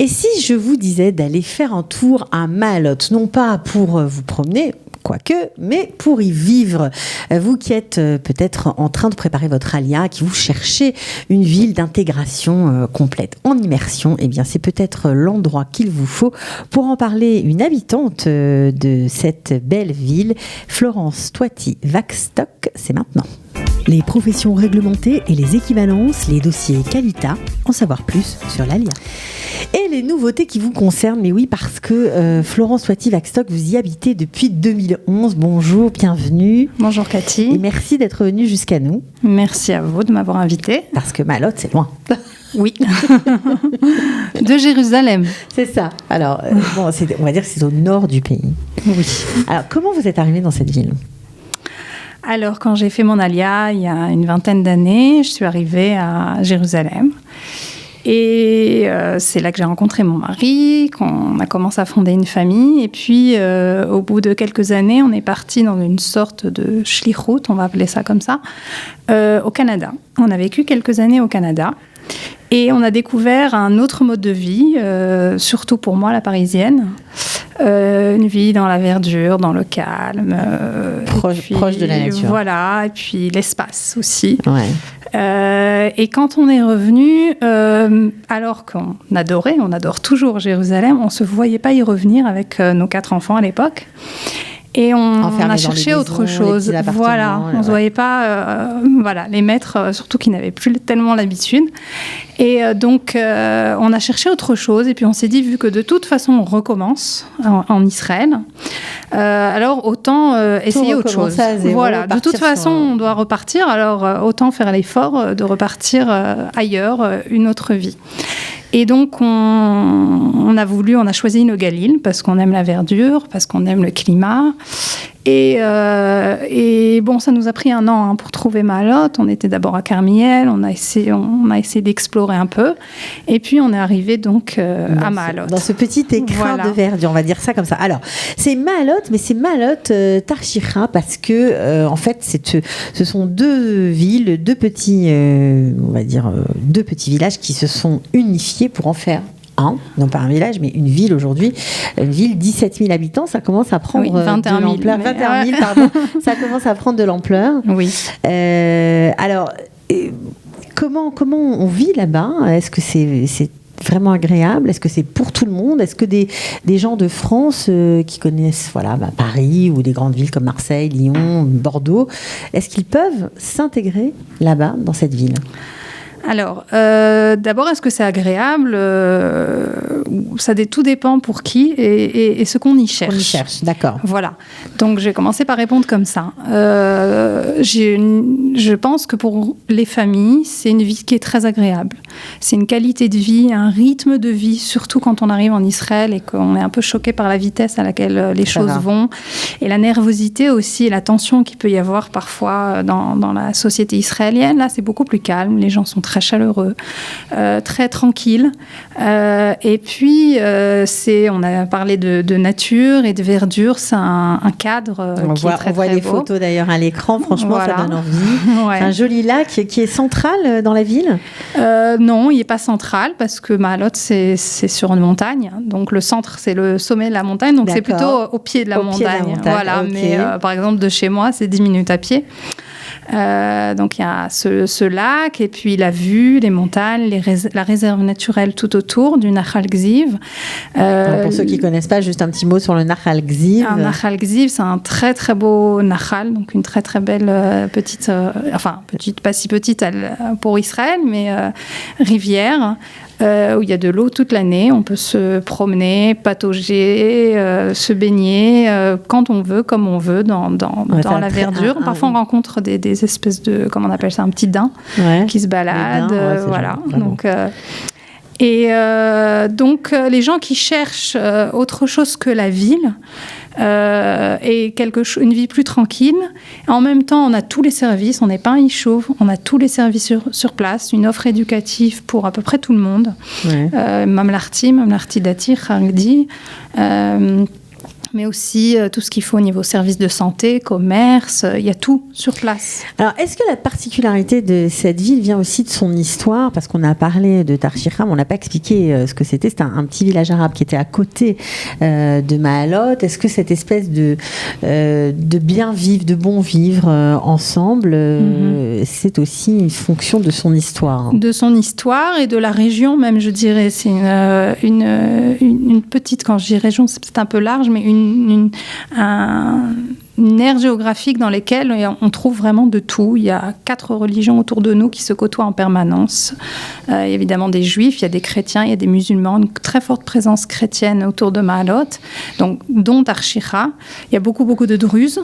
Et si je vous disais d'aller faire un tour à Maaloth, non pas pour vous promener, quoique, mais pour y vivre. Vous qui êtes peut-être en train de préparer votre alia, qui vous cherchez une ville d'intégration complète, en immersion, eh bien c'est peut-être l'endroit qu'il vous faut. Pour en parler, une habitante de cette belle ville, Florence Toiti-Waxstock, c'est maintenant. Les professions réglementées et les équivalences, les dossiers Qualita, en savoir plus sur l'ALIA. Et les nouveautés qui vous concernent, mais oui, parce que Florence Toiti-Waxstock, vous y habitez depuis 2011. Bonjour, bienvenue. Bonjour Cathy. Et merci d'être venue jusqu'à nous. Merci à vous de m'avoir invitée. Parce que Maaloth, c'est loin. Oui. De Jérusalem. C'est ça. Alors, on va dire que c'est au nord du pays. Oui. Alors, comment vous êtes arrivée dans cette ville ? Alors, quand j'ai fait mon alia, il y a une vingtaine d'années, je suis arrivée à Jérusalem. Et c'est là que j'ai rencontré mon mari, qu'on a commencé à fonder une famille. Et puis, au bout de quelques années, on est parti dans une sorte de shlichut, on va appeler ça comme ça, au Canada. On a vécu quelques années au Canada. Et on a découvert un autre mode de vie, surtout pour moi, la parisienne. Une vie dans la verdure, dans le calme. Proche de la nature. Voilà, et puis l'espace aussi. Ouais. Et quand on est revenu, alors qu'on adorait, on adore toujours Jérusalem, on ne se voyait pas y revenir avec nos 4 enfants à l'époque. Et on a cherché autre chose. Voilà, on ne se voyait pas les mettre, surtout qu'ils n'avaient plus tellement l'habitude. Et donc, on a cherché autre chose. Et puis, on s'est dit, vu que de toute façon, on recommence en Israël, alors autant essayer autre chose. Voilà, de toute façon, on doit repartir. Alors, autant faire l'effort de repartir ailleurs, une autre vie. Et donc, on a choisi le Galil parce qu'on aime la verdure, parce qu'on aime le climat. Et bon, ça nous a pris un an pour trouver Maaloth. On était d'abord à Carmiel, on a essayé d'explorer un peu. Et puis, on est arrivé donc à Maaloth. Dans ce petit écrin de verdure, on va dire ça comme ça. Alors, c'est Maaloth, mais c'est Maaloth Tarshicha parce que, en fait, ce sont deux villes, deux petits villages qui se sont unifiés pour en faire non pas un village, mais une ville aujourd'hui, une ville 17 000 habitants, ça commence à prendre 21 000, 21 000, pardon, ça commence à prendre de l'ampleur. Oui. Alors, comment on vit là-bas ? Est-ce que c'est vraiment agréable ? Est-ce que c'est pour tout le monde ? Est-ce que des gens de France qui connaissent Paris ou des grandes villes comme Marseille, Lyon, Bordeaux, est-ce qu'ils peuvent s'intégrer là-bas, dans cette ville ? Alors, d'abord, est-ce que c'est agréable ? Tout dépend pour qui et ce qu'on y cherche. On y cherche, d'accord. Voilà. Donc, j'ai commencé par répondre comme ça. Je pense que pour les familles, c'est une vie qui est très agréable. C'est une qualité de vie, un rythme de vie, surtout quand on arrive en Israël et qu'on est un peu choqué par la vitesse à laquelle les choses vont. Et la nervosité aussi, et la tension qu'il peut y avoir parfois dans la société israélienne. Là, c'est beaucoup plus calme. Les gens sont très chaleureux, très tranquilles. Et puis, on a parlé de nature et de verdure. C'est un cadre qui est très, très beau. On voit des photos d'ailleurs à l'écran. Franchement, ça donne envie. Ouais. Un joli lac qui est central dans la ville ? Non, il n'est pas central parce que Maaloth, c'est sur une montagne. Donc, le centre, c'est le sommet de la montagne. Donc, c'est plutôt au pied de la montagne. Voilà, okay. Mais par exemple, de chez moi, c'est 10 minutes à pied. Donc il y a ce lac et puis la vue, les montagnes, la réserve naturelle tout autour du Nahal Gziv. Pour ceux qui ne connaissent pas, juste un petit mot sur le Nahal Gziv. Un Nahal Gziv, c'est un très très beau Nahal, donc une très très belle petite, pas si petite pour Israël, mais rivière. Où il y a de l'eau toute l'année, on peut se promener, patauger, se baigner quand on veut, comme on veut, dans la verdure. Parfois, on rencontre des espèces de, comment on appelle ça, un petit daim qui se balade. Voilà. Donc, donc, les gens qui cherchent autre chose que la ville et une vie plus tranquille. En même temps, on a tous les services. On n'est pas un ishuv. On a tous les services sur place. Une offre éducative pour à peu près tout le monde. Mamlarti Dati, Haredi. mais aussi tout ce qu'il faut au niveau service de santé, commerce, il y a tout sur place. Alors, est-ce que la particularité de cette ville vient aussi de son histoire? Parce qu'on a parlé de Tarshiha, mais on n'a pas expliqué ce que c'était. C'était un petit village arabe qui était à côté de Maalot. Est-ce que cette espèce de bien vivre, de bon vivre ensemble, c'est aussi une fonction de son histoire? De son histoire et de la région même, je dirais. C'est une petite, quand je dis région, c'est peut-être un peu large, mais une aire géographique dans laquelle on trouve vraiment de tout. Il y a 4 religions autour de nous qui se côtoient en permanence. Il y a évidemment des juifs, il y a des chrétiens, il y a des musulmans, une très forte présence chrétienne autour de Maalot, donc, dont Tarshiha. Il y a beaucoup de druzes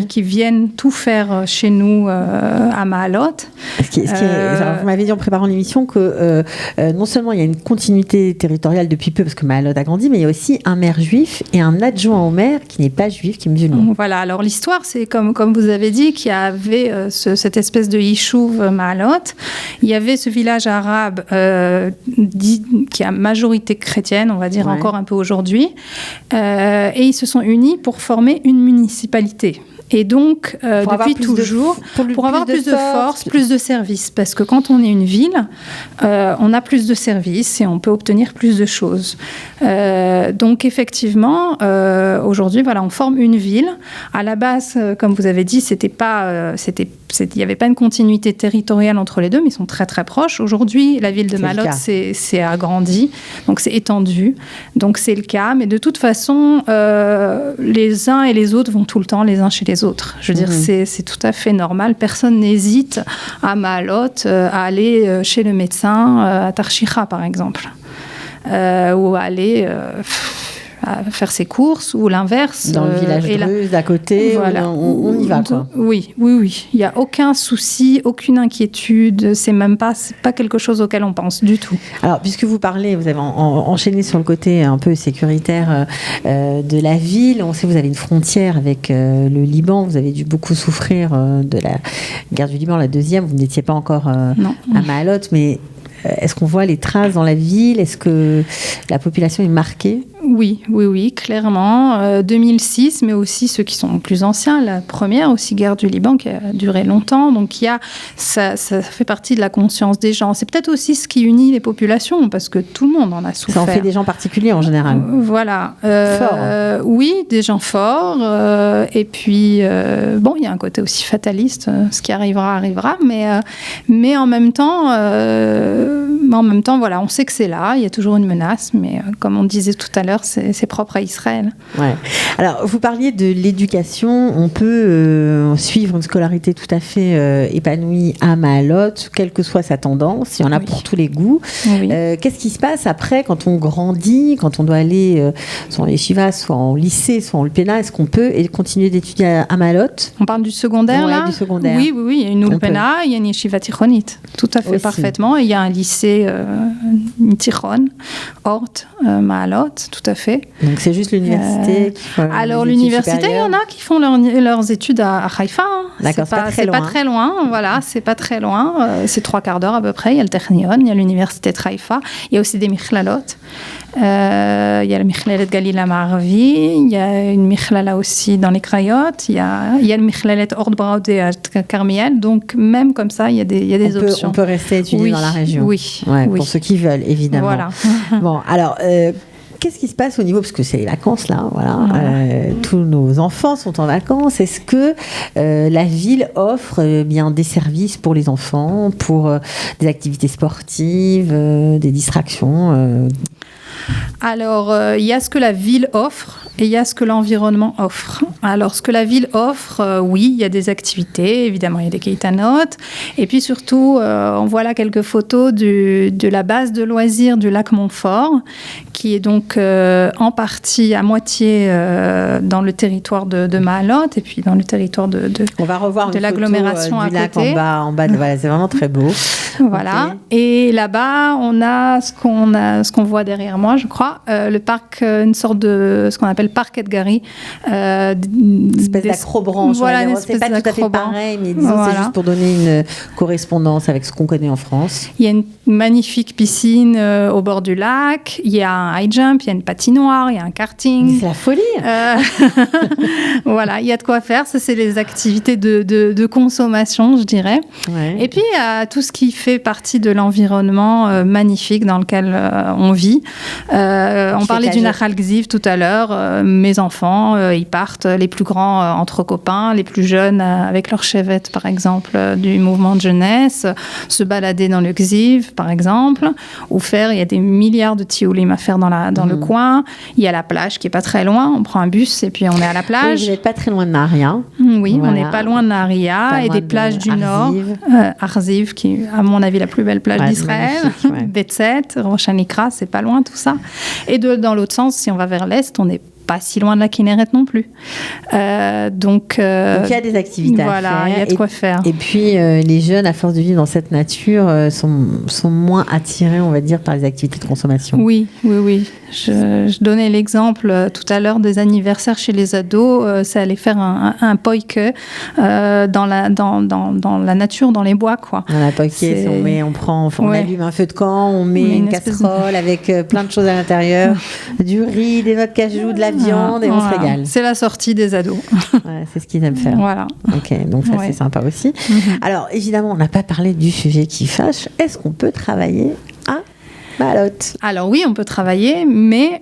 qui viennent tout faire chez nous à Maalot. Vous m'avez dit en préparant l'émission que non seulement il y a une continuité territoriale depuis peu, parce que Maalot a grandi, mais il y a aussi un maire juif et un adjoint au maire qui n'est pas juif, qui est musulman. Voilà, alors l'histoire, c'est comme vous avez dit, qu'il y avait cette espèce de Yishuv Maalot. Il y avait ce village arabe qui a majorité chrétienne, on va dire encore un peu aujourd'hui, et ils se sont unis pour former une municipalité. Et donc, depuis toujours, pour avoir plus de force, plus de services. Parce que quand on est une ville, on a plus de services et on peut obtenir plus de choses. Donc, effectivement, aujourd'hui, voilà, on forme une ville. À la base, comme vous avez dit, il n'y avait pas une continuité territoriale entre les deux, mais ils sont très, très proches. Aujourd'hui, la ville de Maalot s'est agrandie, donc c'est étendu. Donc, c'est le cas. Mais de toute façon, les uns et les autres vont tout le temps les uns chez les autres. Je veux dire, c'est tout à fait normal. Personne n'hésite à Maalot à aller chez le médecin à Tarshiha, par exemple, ou à aller à faire ses courses, ou l'inverse. Dans le village druze d'à côté, voilà. On y va, quoi. Oui. Il n'y a aucun souci, aucune inquiétude. C'est pas quelque chose auquel on pense du tout. Alors, puisque vous parlez, vous avez enchaîné sur le côté un peu sécuritaire de la ville. On sait que vous avez une frontière avec le Liban. Vous avez dû beaucoup souffrir de la guerre du Liban, la deuxième. Vous n'étiez pas encore à Maalot, mais est-ce qu'on voit les traces dans la ville? Est-ce que la population est marquée? Oui, clairement. 2006, mais aussi ceux qui sont plus anciens. La première aussi, guerre du Liban, qui a duré longtemps. Donc, ça fait partie de la conscience des gens. C'est peut-être aussi ce qui unit les populations, parce que tout le monde en a souffert. Ça en fait des gens particuliers, en général. Voilà. Forts. Oui, des gens forts. Et puis, il y a un côté aussi fataliste. Ce qui arrivera. Mais en même temps, voilà, on sait que c'est là. Il y a toujours une menace. Mais comme on disait tout à l'heure, c'est propre à Israël. Ouais. Alors, vous parliez de l'éducation. On peut suivre une scolarité tout à fait épanouie à Maalot, quelle que soit sa tendance. Il y en a pour tous les goûts. Oui. Qu'est-ce qui se passe après, quand on grandit, quand on doit aller soit en yeshiva, soit en lycée, soit en Ulpena? Est-ce qu'on peut continuer d'étudier à Maalot? On parle du secondaire, là? Du secondaire. Oui. Il y a une Ulpena, il y a une yeshiva tichonite. Tout à fait, parfaitement. Et il y a un lycée, une tichon, Hort, Maalot, tout à fait. Donc c'est juste l'université qui fait alors l'université, il y en a qui font leurs études à Haïfa. D'accord, c'est pas très loin. Voilà, c'est pas très loin. C'est 3/4 d'heure à peu près. Il y a le Technion, il y a l'université de Haïfa. Il y a aussi des michlalot. Il y a la Michlalet Galila Ma'arvi, il y a une Michlala aussi dans les Krayot, il y a le Michlalet Ordbraud à Carmiel, donc même comme ça, il y a des options. On peut rester étudier dans la région. Oui. Pour ceux qui veulent, évidemment. Voilà. Bon, alors, qu'est-ce qui se passe au niveau, parce que c'est les vacances là, tous nos enfants sont en vacances. Est-ce que la ville offre bien des services pour les enfants, pour des activités sportives, des distractions Alors, il y a ce que la ville offre et il y a ce que l'environnement offre. Alors, ce que la ville offre, oui, il y a des activités, évidemment, il y a des keïtanot. Et puis surtout, on voit là quelques photos de la base de loisirs du lac Montfort, qui est donc en partie, à moitié, dans le territoire de Maalot et puis dans le territoire on va revoir de l'agglomération à côté. En bas, voilà, c'est vraiment très beau. Voilà. Okay. Et là-bas, on a ce qu'on voit derrière moi, je crois, le parc, une sorte de ce qu'on appelle parc Edgari, espèce d'acrobranche. Voilà, c'est pas tout à fait pareil, mais disons c'est juste pour donner une correspondance avec ce qu'on connaît en France. Il y a une magnifique piscine au bord du lac, il y a un high jump, il y a une patinoire, il y a un karting. C'est la folie. Voilà, il y a de quoi faire. Ça, c'est les activités de consommation, je dirais. Ouais. Et puis, il y a tout ce qui fait partie de l'environnement magnifique dans lequel on vit. On parlait du Nahal Gziv tout à l'heure. Mes enfants, ils partent, les plus grands entre copains, les plus jeunes avec leur chevette, par exemple, du mouvement de jeunesse, se balader dans le Gziv, par exemple, ou il y a des milliards de tioulim à faire dans le coin. Il y a la plage qui est pas très loin. On prend un bus et puis on est à la plage. Oui, vous n'êtes pas très loin de Naharia. Oui, voilà. On n'est pas loin de Naharia et des plages du Nord. Arziv, qui est, à mon avis, la plus belle plage d'Israël. Betzet, Rosh Hanikra, c'est pas loin tout ça. Et dans l'autre sens, si on va vers l'Est, on n'est pas si loin de la Kinneret non plus. Donc, il y a des activités à faire. Il y a de quoi faire. Et puis, les jeunes, à force de vivre dans cette nature, sont moins attirés, on va dire, par les activités de consommation. Oui. Je donnais l'exemple tout à l'heure des anniversaires chez les ados. C'est aller faire un poike dans la nature, dans les bois, quoi. Dans la poike, on allume un feu de camp, on met une casserole avec plein de choses à l'intérieur, du riz, des noix de cajou, de la viande et on se régale. C'est la sortie des ados. Ouais, c'est ce qu'ils aiment faire. Voilà. Ok, donc ça c'est sympa aussi. Alors évidemment, on n'a pas parlé du sujet qui fâche. Est-ce qu'on peut travailler à Maalot? Alors oui, on peut travailler, mais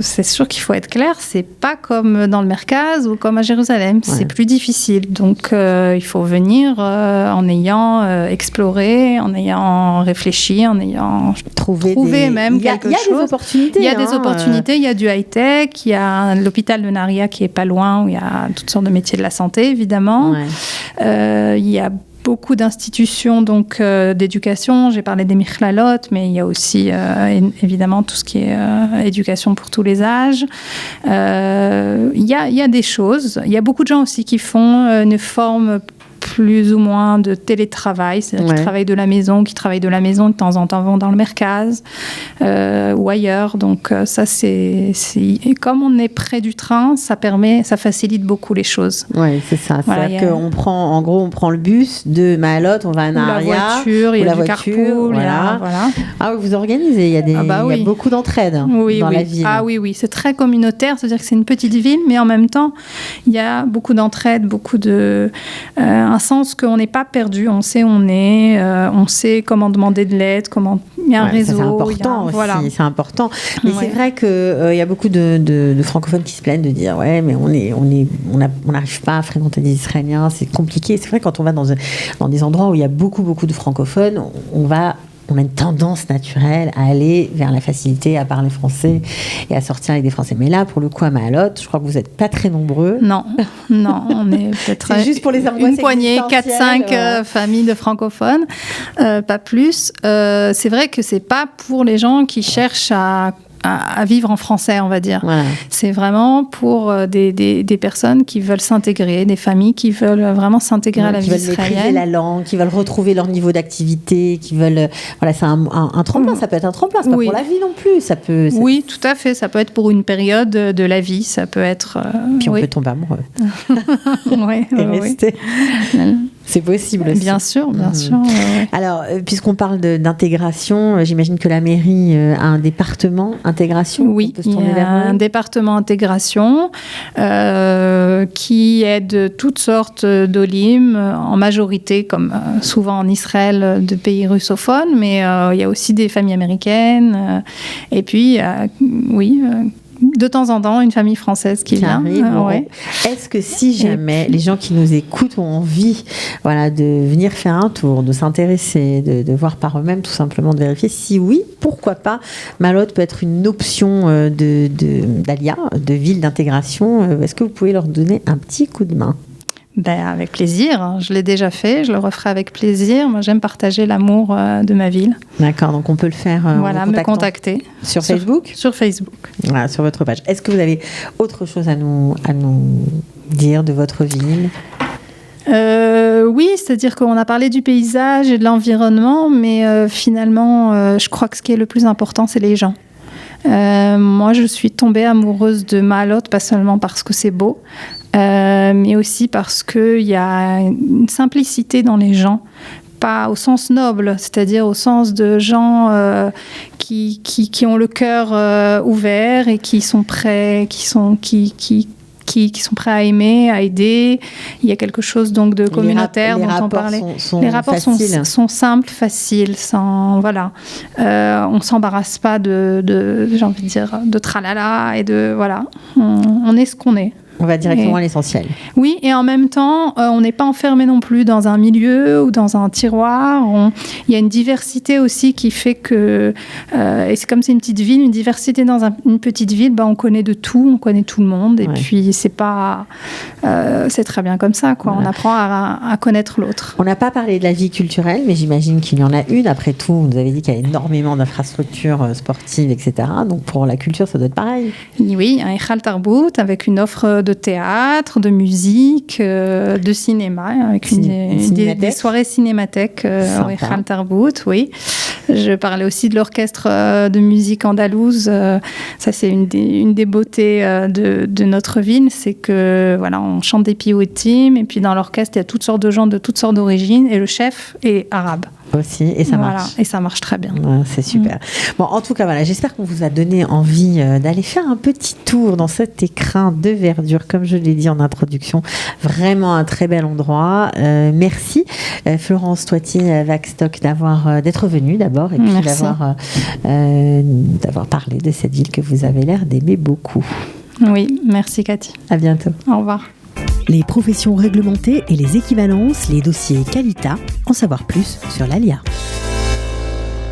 c'est sûr qu'il faut être clair, c'est pas comme dans le Merkaz ou comme à Jérusalem, c'est plus difficile. Donc il faut venir en ayant exploré, en ayant réfléchi, en ayant trouvé même quelque chose. Il y a des opportunités. Il y a des opportunités, il y a du high-tech, il y a l'hôpital de Naharia qui est pas loin, où il y a toutes sortes de métiers de la santé, évidemment. Il y a beaucoup d'institutions donc d'éducation. J'ai parlé des Michlalot, mais il y a aussi évidemment tout ce qui est éducation pour tous les âges. Il y a des choses. Il y a beaucoup de gens aussi qui font une forme plus ou moins de télétravail, c'est-à-dire qui travaillent de la maison, de temps en temps vont dans le Merkaz ou ailleurs. Donc ça, c'est comme on est près du train, ça facilite beaucoup les choses. Oui, c'est ça. C'est-à-dire qu'on prend le bus de Maalot, on va à Naharia. La voiture, il y a du carpool. Voilà. Ah, vous organisez, il y a beaucoup d'entraide dans la ville. Ah oui, c'est très communautaire, c'est-à-dire que c'est une petite ville, mais en même temps, il y a beaucoup d'entraide, beaucoup de... un sens qu'on n'est pas perdu, on sait où on est, on sait comment demander de l'aide, il y a un réseau. C'est important aussi, c'est important. Mais c'est vrai qu'il y a beaucoup de francophones qui se plaignent de dire mais on n'arrive pas à fréquenter des Israéliens, c'est compliqué. C'est vrai quand on va dans des endroits où il y a beaucoup de francophones, on a une tendance naturelle à aller vers la facilité, à parler français et à sortir avec des Français. Mais là, pour le coup, à Maalot, je crois que vous n'êtes pas très nombreux. Non, on est peut-être juste pour les une poignée, 4-5 familles de francophones, pas plus. C'est vrai que c'est pas pour les gens qui cherchent à vivre en français, on va dire. Voilà. C'est vraiment pour des personnes qui veulent s'intégrer, des familles qui veulent vraiment s'intégrer à la vie israélienne. Qui veulent maîtriser la langue, qui veulent retrouver leur niveau d'activité, qui veulent... Voilà, c'est un tremplin, ça peut être un tremplin, c'est pas pour la vie non plus. Oui, tout à fait, ça peut être pour une période de la vie, ça peut être... Puis on peut tomber amoureux. Et rester... C'est possible aussi. Bien sûr. Alors, puisqu'on parle d'intégration, j'imagine que la mairie a un département intégration. Oui, il y a un département intégration qui aide toutes sortes d'olim, en majorité, comme souvent en Israël, de pays russophones, mais il y a aussi des familles américaines. Et puis, de temps en temps, une famille française qui vient. Est-ce que si jamais les gens qui nous écoutent ont envie de venir faire un tour, de s'intéresser, de voir par eux-mêmes, tout simplement, de vérifier, si oui, pourquoi pas, Maalot peut être une option d'Alia, de ville d'intégration. Est-ce que vous pouvez leur donner un petit coup de main ? Avec plaisir. Je l'ai déjà fait, je le referai avec plaisir. Moi, j'aime partager l'amour de ma ville. D'accord, donc on peut le faire me contacter. Sur Facebook ? Sur Facebook. Voilà, sur votre page. Est-ce que vous avez autre chose à nous dire de votre ville ? Oui, c'est-à-dire qu'on a parlé du paysage et de l'environnement, mais finalement, je crois que ce qui est le plus important, c'est les gens. Moi, je suis tombée amoureuse de Maaloth, pas seulement parce que c'est beau, mais aussi parce qu'il y a une simplicité dans les gens. Pas au sens noble, c'est-à-dire au sens de gens qui ont le cœur ouvert et qui sont prêts, qui sont prêts à aimer, à aider. Il y a quelque chose donc de communautaire dont on parlait. Les rapports sont simples, faciles, voilà. On s'embarrasse pas j'ai envie de dire, de tralala et de voilà. On est ce qu'on est. On va directement à l'essentiel. Oui, et en même temps, on n'est pas enfermé non plus dans un milieu ou dans un tiroir. Il y a une diversité aussi qui fait que, et c'est comme c'est une petite ville, une diversité dans une petite ville, on connaît de tout, on connaît tout le monde, et puis c'est très bien comme ça, quoi. Voilà. On apprend à connaître l'autre. On n'a pas parlé de la vie culturelle, mais j'imagine qu'il y en a une. Après tout, vous nous avez dit qu'il y a énormément d'infrastructures sportives, etc. Donc pour la culture, ça doit être pareil. Oui, un Eichal Tarbut avec une offre de théâtre, de musique, de cinéma, avec des soirées cinémathèques au Eichal Tarbut, oui. Je parlais aussi de l'orchestre de musique andalouse. Ça, c'est une des beautés de notre ville, c'est que voilà, on chante des piyoutim, et puis dans l'orchestre, il y a toutes sortes de gens de toutes sortes d'origines, et le chef est arabe. Aussi, et ça marche. Et ça marche très bien. Ouais, c'est super. Bon, en tout cas, voilà, j'espère qu'on vous a donné envie d'aller faire un petit tour dans cet écrin de verdure, comme je l'ai dit en introduction. Vraiment un très bel endroit. Merci, Florence Toiti-Waxstock, d'être venue d'abord, et puis d'avoir parlé de cette ville que vous avez l'air d'aimer beaucoup. Oui, merci Cathy. À bientôt. Au revoir. Les professions réglementées et les équivalences, les dossiers Qualita, en savoir plus sur l'ALIA.